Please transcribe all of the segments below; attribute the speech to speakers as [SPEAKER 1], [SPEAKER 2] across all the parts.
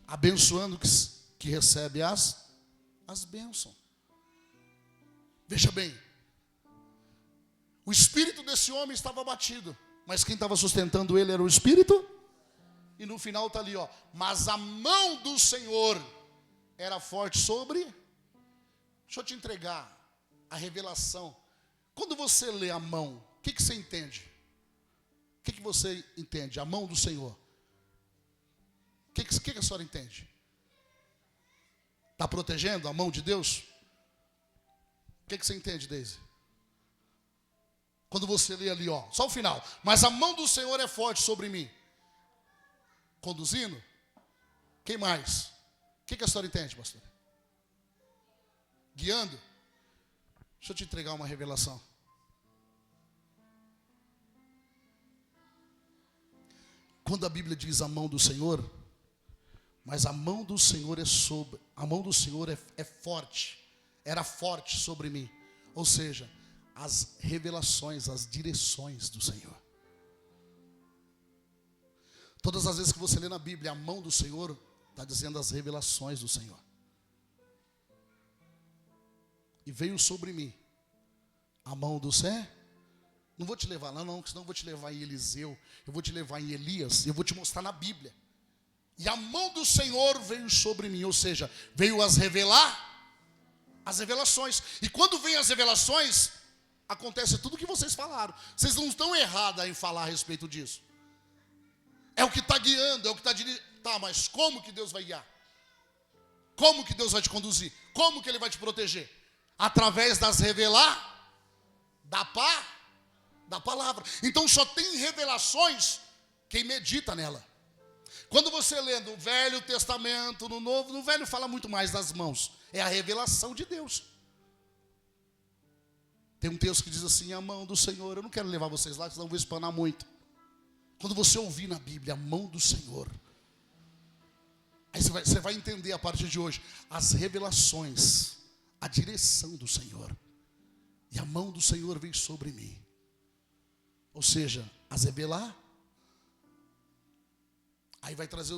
[SPEAKER 1] abençoando que recebe as bênçãos. Veja bem, o espírito desse homem estava abatido, mas quem estava sustentando ele era o Espírito. E no final está ali, ó, mas a mão do Senhor era forte sobre. Deixa eu te entregar a revelação. Quando você lê a mão, o que você entende? O que você entende? A mão do Senhor. O que a senhora entende? Está protegendo a mão de Deus? O que você entende, Deise? Quando você lê ali, ó, só o final. Mas a mão do Senhor é forte sobre mim. Conduzindo? Quem mais? O que a senhora entende, pastor? Guiando? Deixa eu te entregar uma revelação. Quando a Bíblia diz a mão do Senhor, mas a mão do Senhor é forte, era forte sobre mim. Ou seja, as revelações, as direções do Senhor. Todas as vezes que você lê na Bíblia a mão do Senhor, está dizendo as revelações do Senhor. E veio sobre mim a mão do Senhor. Não vou te levar lá não, senão eu vou te levar em Eliseu, eu vou te levar em Elias, eu vou te mostrar na Bíblia. E a mão do Senhor veio sobre mim, ou seja, veio as revelações. E quando vem as revelações, acontece tudo o que vocês falaram. Vocês não estão errados em falar a respeito disso. É o que está guiando, é o que está dirigindo. Tá, mas como que Deus vai guiar? Como que Deus vai te conduzir? Como que Ele vai te proteger? Através das da palavra. Então só tem revelações quem medita nela. Quando você lê no Velho Testamento, no Novo, no Velho fala muito mais das mãos. É a revelação de Deus. Tem um texto que diz assim, a mão do Senhor. Eu não quero levar vocês lá, senão eu vou espanar muito. Quando você ouvir na Bíblia a mão do Senhor, aí você vai entender a partir de hoje as revelações, a direção do Senhor. E a mão do Senhor veio sobre mim. Ou seja, as revelar. Aí vai trazer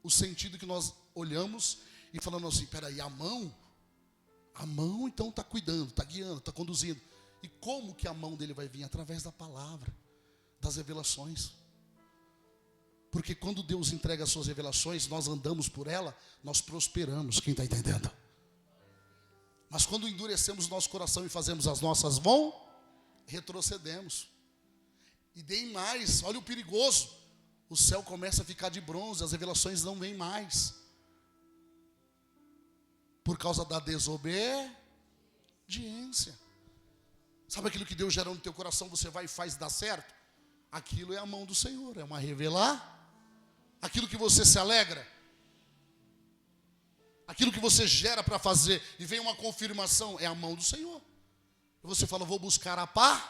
[SPEAKER 1] o sentido que nós olhamos e falando assim, peraí, a mão então está cuidando, está guiando, está conduzindo. E como que a mão dele vai vir? Através da palavra, das revelações. Porque quando Deus entrega as suas revelações, nós andamos por ela, nós prosperamos, quem está entendendo? Mas quando endurecemos o nosso coração e fazemos as nossas mãos, retrocedemos. E deem mais, olha o perigoso, o céu começa a ficar de bronze, as revelações não vêm mais. Por causa da desobediência. Sabe aquilo que Deus gera no teu coração, você vai e faz dar certo? Aquilo é a mão do Senhor, é uma revelar. Aquilo que você se alegra, aquilo que você gera para fazer e vem uma confirmação, é a mão do Senhor. E você fala, vou buscar a paz.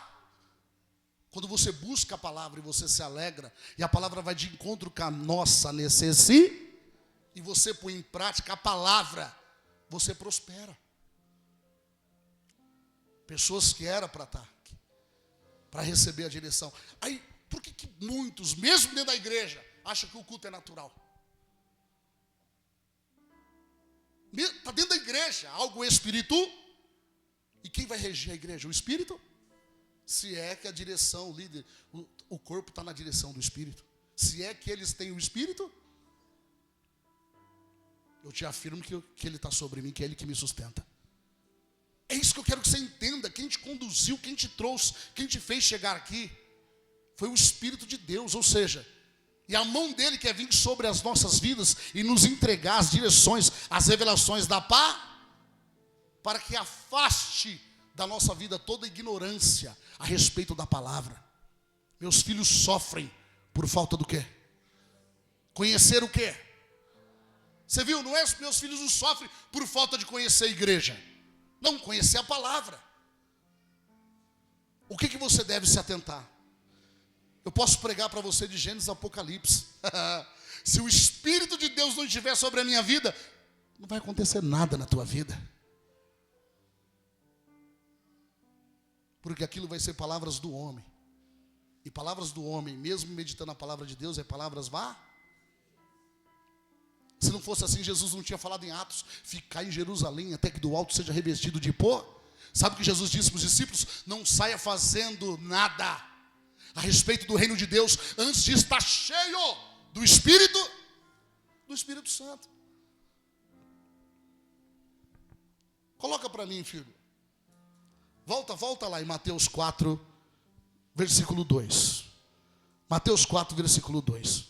[SPEAKER 1] Quando você busca a palavra e você se alegra, e a palavra vai de encontro com a nossa necessidade, e você põe em prática a palavra, você prospera. Pessoas que era para estar aqui, para receber a direção. Aí, por que muitos, mesmo dentro da igreja, acham que o culto é natural? Está dentro da igreja, algo espiritual. E quem vai reger a igreja? O Espírito? Se é que a direção, o líder, o corpo está na direção do Espírito. Se é que eles têm o Espírito, eu te afirmo que Ele está sobre mim, que é Ele que me sustenta. É isso que eu quero que você entenda. Quem te conduziu, quem te trouxe, quem te fez chegar aqui, foi o Espírito de Deus, ou seja, e a mão dele quer vir sobre as nossas vidas e nos entregar as direções, as revelações da paz, para que afaste da nossa vida toda ignorância a respeito da palavra. Meus filhos sofrem por falta do quê? Conhecer o quê? Você viu, não é? Meus filhos não sofrem por falta de conhecer a igreja. Não, conhecer a palavra. O que você deve se atentar? Eu posso pregar para você de Gênesis a Apocalipse. Se o Espírito de Deus não estiver sobre a minha vida, não vai acontecer nada na tua vida. Porque aquilo vai ser palavras do homem. E palavras do homem, mesmo meditando a palavra de Deus, é palavras Se não fosse assim, Jesus não tinha falado em Atos: ficar em Jerusalém até que do alto seja revestido de pó. Sabe o que Jesus disse para os discípulos? Não saia fazendo nada a respeito do reino de Deus antes de estar cheio do Espírito Santo. Coloca para mim, filho. Volta lá em Mateus 4, versículo 2. Mateus 4, versículo 2.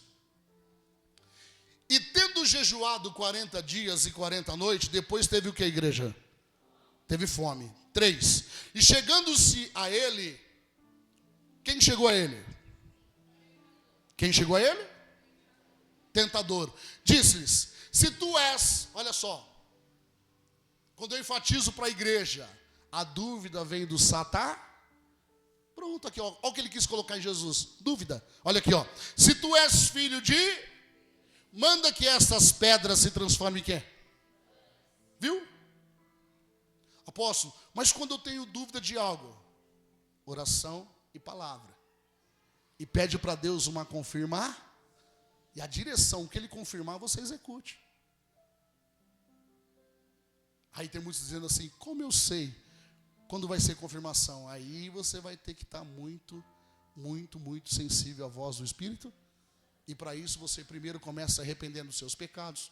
[SPEAKER 1] E tendo jejuado 40 dias e 40 noites, depois teve o que, igreja? Teve fome. 3. E chegando-se a ele, quem chegou a ele? Quem chegou a ele? Tentador. Disse-lhes: se tu és, olha só, quando eu enfatizo para a igreja, a dúvida vem do Satã. Pronto, aqui, ó. Olha o que ele quis colocar em Jesus. Dúvida. Olha aqui, ó. Se tu és filho de, manda que estas pedras se transformem em quê? Viu? Apóstolo, mas quando eu tenho dúvida de algo, oração e palavra. E pede para Deus uma confirmar. E a direção que ele confirmar, você execute. Aí tem muitos dizendo assim: como eu sei quando vai ser confirmação? Aí você vai ter que estar muito sensível à voz do Espírito. E para isso você primeiro começa arrependendo dos seus pecados.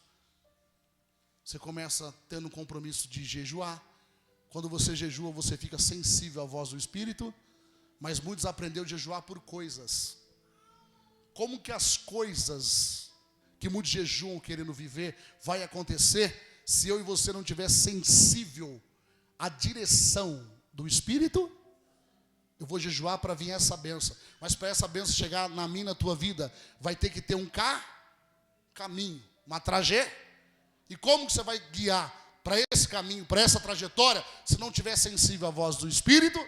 [SPEAKER 1] Você começa tendo um compromisso de jejuar. Quando você jejua, você fica sensível à voz do Espírito. Mas muitos aprenderam a jejuar por coisas. Como que as coisas que muitos jejuam querendo viver vai acontecer se eu e você não estiver sensível à direção do Espírito? Eu vou jejuar para vir essa bênção. Mas para essa bênção chegar na minha, na tua vida, vai ter que ter um caminho, uma trajetória. E como que você vai guiar para esse caminho, para essa trajetória, se não estiver sensível à voz do Espírito?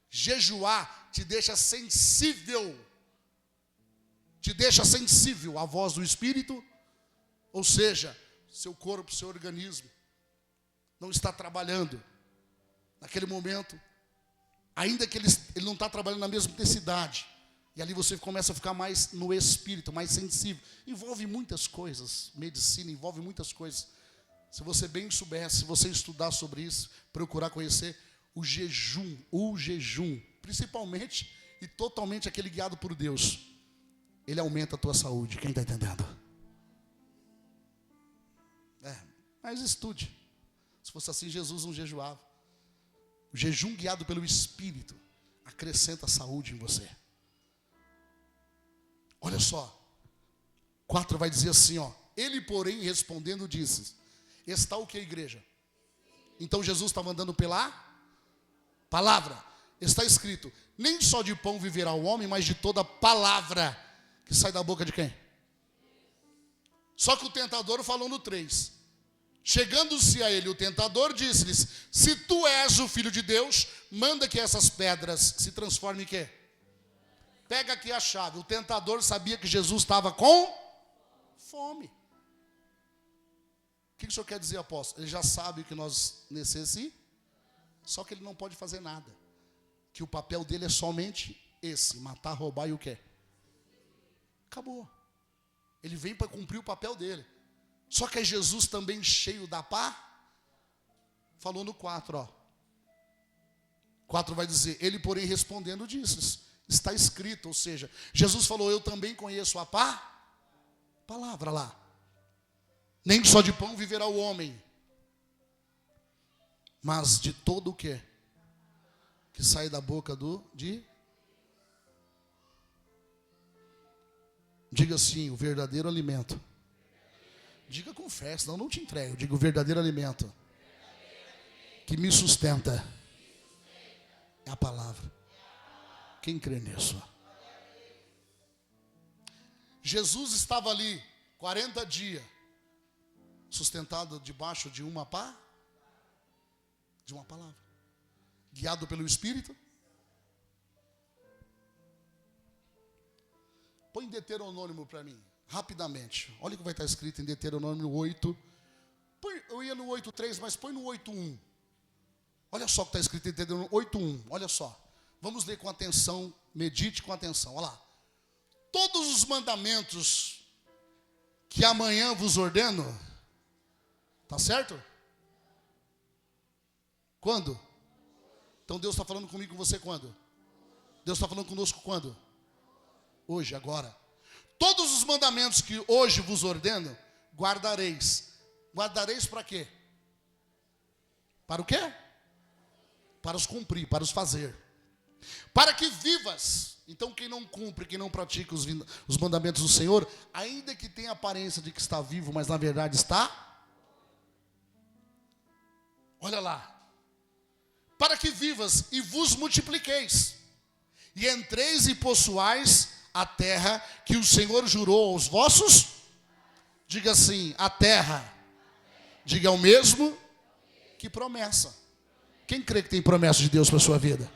[SPEAKER 1] Jejuar te deixa sensível. Te deixa sensível à voz do Espírito. Ou seja, seu corpo, seu organismo não está trabalhando naquele momento. Ainda que ele não está trabalhando na mesma intensidade. E ali você começa a ficar mais no espírito, mais sensível. Envolve muitas coisas. Medicina envolve muitas coisas. Se você bem soubesse, se você estudar sobre isso, procurar conhecer o jejum, principalmente e totalmente aquele guiado por Deus, ele aumenta a tua saúde. Quem está entendendo? Mas estude. Se fosse assim, Jesus não jejuava. O jejum guiado pelo Espírito acrescenta saúde em você. Olha só. 4 vai dizer assim, ó. Ele, porém, respondendo, disse: está o que, igreja? Então Jesus estava andando pela palavra. Está escrito: nem só de pão viverá o homem, mas de toda palavra que sai da boca de quem? Só que o tentador falou no 3. Chegando-se a ele o tentador, disse-lhes: se tu és o Filho de Deus, manda que essas pedras se transformem em quê? Pega aqui a chave. O tentador sabia que Jesus estava com fome. O que o senhor quer dizer, apóstolo? Ele já sabe que nós necessitamos, só que ele não pode fazer nada. Que o papel dele é somente esse: matar, roubar e o quê? Acabou. Ele vem para cumprir o papel dele. Só que é Jesus também cheio da pá. Falou no 4, ó. 4 vai dizer: ele, porém, respondendo, disse: está escrito. Ou seja, Jesus falou: eu também conheço a palavra lá. Nem só de pão viverá o homem, mas de todo o que sai da boca diga assim: o verdadeiro alimento. Diga com fé, senão não te entrego. Diga: o verdadeiro alimento que me sustenta é a palavra. Quem crê nisso? Jesus estava ali 40 dias sustentado debaixo de uma palavra, guiado pelo Espírito. Põe Deuteronômio para mim, rapidamente. Olha o que vai estar escrito em Deuteronômio 8. Eu ia no 8.3, mas põe no 8.1. Olha só o que está escrito em Deuteronômio 8.1. Olha só. Vamos ler com atenção, medite com atenção. Olha lá. Todos os mandamentos que amanhã vos ordeno. Tá certo? Quando? Então Deus está falando comigo e com você quando? Deus está falando conosco quando? Hoje, agora. Todos os mandamentos que hoje vos ordeno, guardareis. Guardareis para quê? Para o quê? Para os cumprir, para os fazer. Para que vivas. Então quem não cumpre, quem não pratica os mandamentos do Senhor, ainda que tenha aparência de que está vivo, mas na verdade está. Olha lá. Para que vivas e vos multipliqueis, e entreis e possuais a terra que o Senhor jurou aos vossos. Diga assim, a terra. Diga o mesmo que promessa. Quem crê que tem promessa de Deus para a sua vida?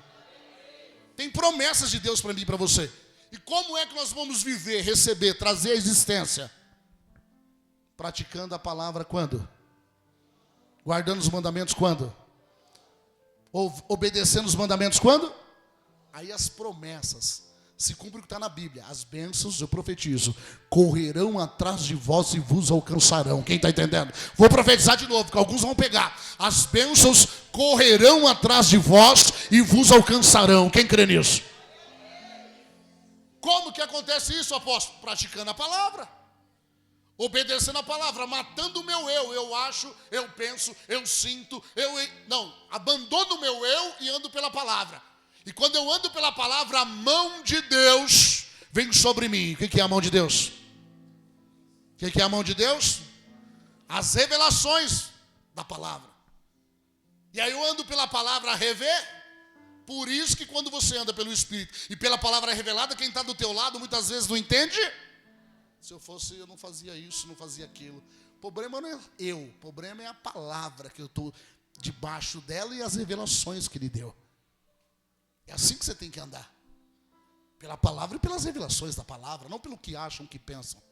[SPEAKER 1] Tem promessas de Deus para mim e para você. E como é que nós vamos viver, receber, trazer a existência? Praticando a palavra quando? Guardando os mandamentos quando? Obedecendo os mandamentos quando? Aí as promessas se cumprem o que está na Bíblia. As bênçãos, eu profetizo, correrão atrás de vós e vos alcançarão. Quem está entendendo? Vou profetizar de novo, que alguns vão pegar. As bênçãos correrão atrás de vós e vos alcançarão. Quem crê nisso? Como que acontece isso, apóstolo? Praticando a palavra. Obedecendo a palavra, matando o meu eu acho, eu penso, eu sinto, não, abandono o meu eu e ando pela palavra. E quando eu ando pela palavra, a mão de Deus vem sobre mim. O que é a mão de Deus? O que é a mão de Deus? As revelações da palavra. E aí eu ando pela palavra a rever. Por isso que quando você anda pelo Espírito e pela palavra revelada, quem está do teu lado muitas vezes não entende. Se eu fosse, eu não fazia isso, não fazia aquilo. O problema não é eu, o problema é a palavra que eu estou debaixo dela e as revelações que ele deu. É assim que você tem que andar. Pela palavra e pelas revelações da palavra, não pelo que acham, que pensam.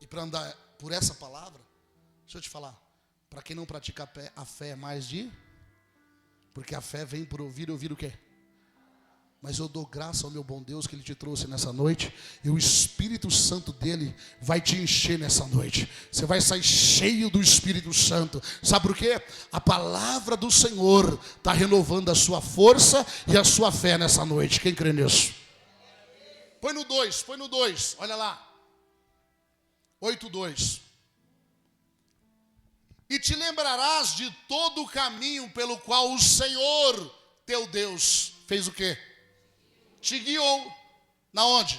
[SPEAKER 1] E para andar por essa palavra, deixa eu te falar, para quem não pratica a fé é mais de... Porque a fé vem por ouvir o quê? Mas eu dou graça ao meu bom Deus que Ele te trouxe nessa noite. E o Espírito Santo dEle vai te encher nessa noite. Você vai sair cheio do Espírito Santo. Sabe por quê? A palavra do Senhor está renovando a sua força e a sua fé nessa noite. Quem crê nisso? Põe no 2, olha lá. 8:2. E te lembrarás de todo o caminho pelo qual o Senhor, teu Deus, fez o quê? Te guiou. Na onde?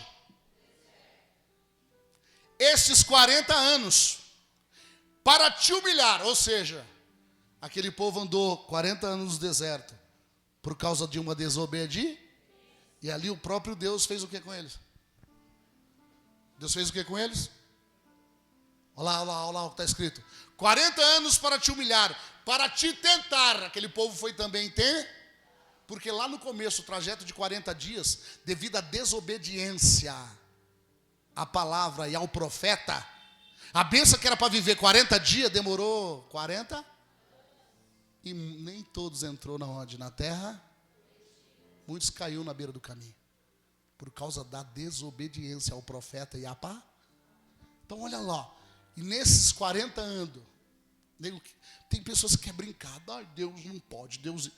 [SPEAKER 1] Estes 40 anos. Para te humilhar. Ou seja, aquele povo andou 40 anos no deserto. Por causa de uma desobediência. E ali o próprio Deus fez o que com eles? Deus fez o que com eles? Olha lá o que está escrito. 40 anos para te humilhar. Para te tentar. Aquele povo foi também porque lá no começo, o trajeto de 40 dias, devido à desobediência à palavra e ao profeta, a bênção que era para viver 40 dias, demorou 40? E nem todos entrou na onde? Na terra. Muitos caiu na beira do caminho. Por causa da desobediência ao profeta e à palavra. Então olha lá. E nesses 40 anos, tem pessoas que querem brincar. Ai, Deus não pode, Deus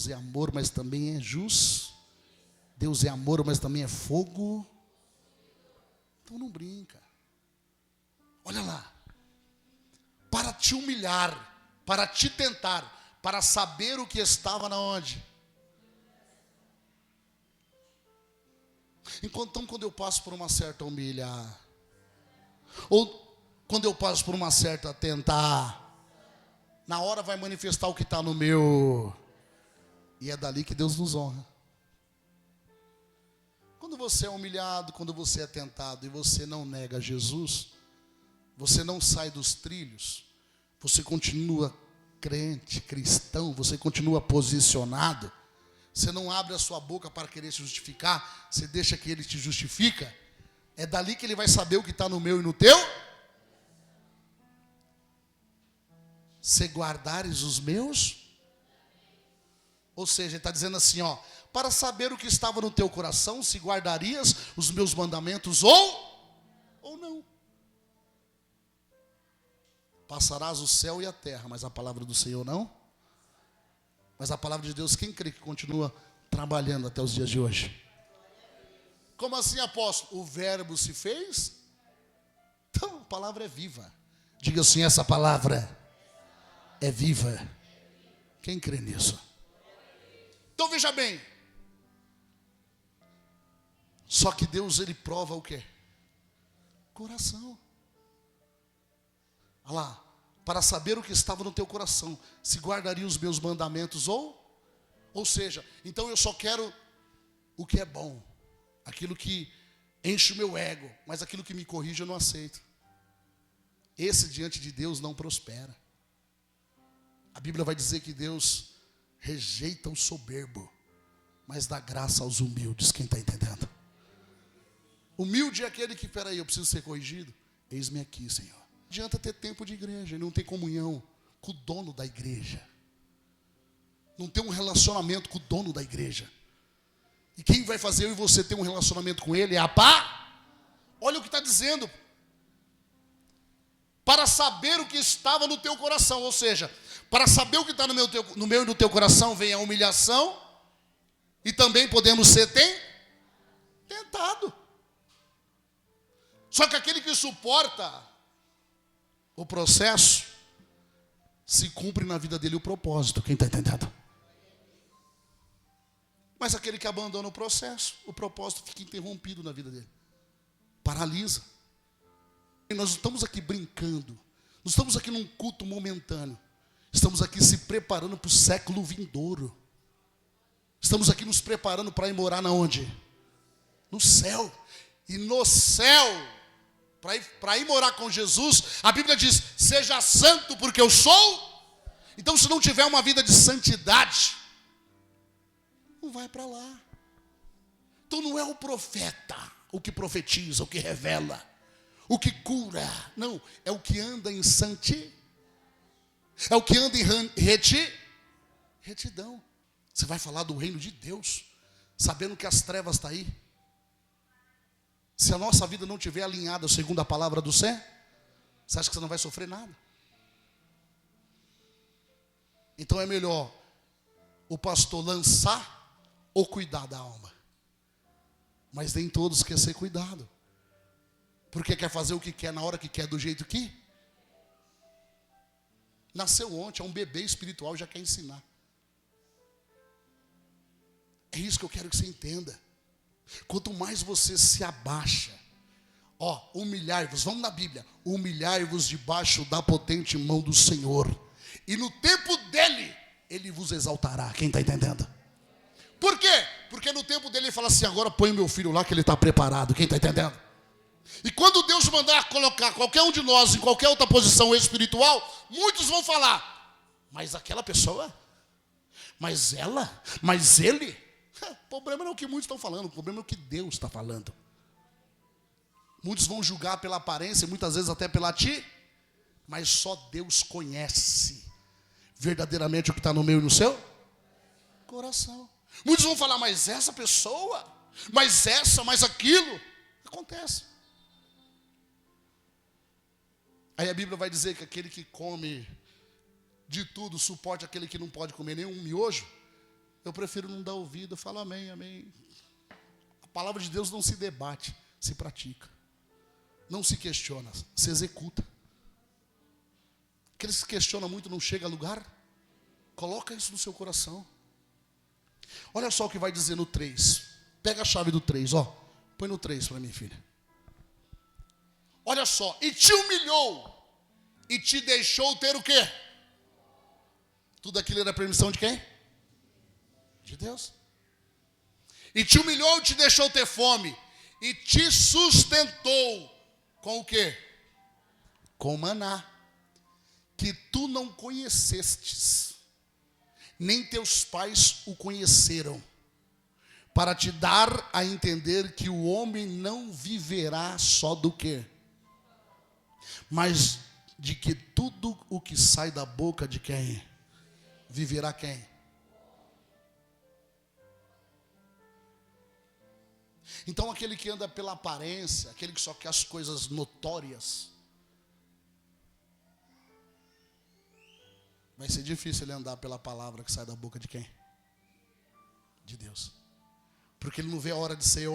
[SPEAKER 1] é amor, mas também é justo. Deus é amor, mas também é fogo. Então não brinca. Olha lá. Para te humilhar, para te tentar, para saber o que estava na onde. Então quando eu passo por uma certa humilhar, ou quando eu passo por uma certa tentar, na hora vai manifestar o que está no meu... E é dali que Deus nos honra. Quando você é humilhado, quando você é tentado e você não nega Jesus, você não sai dos trilhos, você continua crente, cristão, você continua posicionado, você não abre a sua boca para querer se justificar, você deixa que Ele te justifica, é dali que Ele vai saber o que está no meu e no teu. Se guardares os meus... Ou seja, ele está dizendo assim, ó, para saber o que estava no teu coração, se guardarias os meus mandamentos ou não. Passarás o céu e a terra, mas a palavra do Senhor não. Mas a palavra de Deus, quem crê que continua trabalhando até os dias de hoje? Como assim, apóstolo? O verbo se fez? Então, a palavra é viva. Diga assim, essa palavra é viva. Quem crê nisso? Então veja bem. Só que Deus, ele prova o quê? Coração. Olha lá. Para saber o que estava no teu coração, se guardaria os meus mandamentos ou seja, então eu só quero o que é bom, aquilo que enche o meu ego, mas aquilo que me corrige eu não aceito. Esse diante de Deus não prospera. A Bíblia vai dizer que Deus rejeita o soberbo, mas dá graça aos humildes. Quem está entendendo? Humilde é aquele que, peraí, eu preciso ser corrigido. Eis-me aqui, Senhor. Não adianta ter tempo de igreja e não ter comunhão com o dono da igreja. Não ter um relacionamento com o dono da igreja. E quem vai fazer eu e você ter um relacionamento com ele é a pá. Olha o que está dizendo. Para saber o que estava no teu coração. Ou seja, para saber o que está no meu e no teu coração, vem a humilhação. E também podemos ser tentado. Só que aquele que suporta o processo, se cumpre na vida dele o propósito. Quem está entendendo? Mas aquele que abandona o processo, o propósito fica interrompido na vida dele. Paralisa. E nós estamos aqui brincando. Nós estamos aqui num culto momentâneo. Estamos aqui se preparando para o século vindouro. Estamos aqui nos preparando para ir morar na onde? No céu. E no céu, para ir morar com Jesus, a Bíblia diz, seja santo porque eu sou. Então se não tiver uma vida de santidade, não vai para lá. Então não é o profeta o que profetiza, o que revela, o que cura. Não, é o que anda em santidade. É o que anda em retidão. Você vai falar do reino de Deus, sabendo que as trevas estão aí. Se a nossa vida não estiver alinhada segundo a palavra do céu, você acha que você não vai sofrer nada? Então é melhor o pastor lançar ou cuidar da alma. Mas nem todos querem ser cuidado. Porque quer fazer o que quer, na hora que quer, do jeito que nasceu ontem, é um bebê espiritual, já quer ensinar. É isso que eu quero que você entenda. Quanto mais você se abaixa, humilhai-vos, vamos na Bíblia, humilhai-vos debaixo da potente mão do Senhor, e no tempo dele, ele vos exaltará. Quem está entendendo? Por quê? Porque no tempo dele ele fala assim, agora põe o meu filho lá que ele está preparado. Quem está entendendo? E quando Deus mandar colocar qualquer um de nós em qualquer outra posição espiritual, muitos vão falar, mas aquela pessoa, mas ela, mas ele. O problema não é o que muitos estão falando, o problema é o que Deus está falando. Muitos vão julgar pela aparência, muitas vezes até pela ti, mas só Deus conhece verdadeiramente o que está no meu e no seu coração. Muitos vão falar, mas essa pessoa, mas aquilo. Acontece. Aí a Bíblia vai dizer que aquele que come de tudo, suporte aquele que não pode comer nenhum miojo. Eu prefiro não dar ouvido, eu falo amém, amém. A palavra de Deus não se debate, se pratica. Não se questiona, se executa. Aqueles que se questionam muito não chega a lugar. Coloca isso no seu coração. Olha só o que vai dizer no 3. Pega a chave do 3, põe no 3 para mim, filha. Olha só, e te humilhou, e te deixou ter o quê? Tudo aquilo era permissão de quem? De Deus. E te humilhou e te deixou ter fome. E te sustentou com o quê? Com maná, que tu não conhecestes, nem teus pais o conheceram, para te dar a entender que o homem não viverá só do quê? Mas de que tudo o que sai da boca de quem? Viverá quem? Então aquele que anda pela aparência, aquele que só quer as coisas notórias, vai ser difícil ele andar pela palavra que sai da boca de quem? De Deus. Porque ele não vê a hora de ser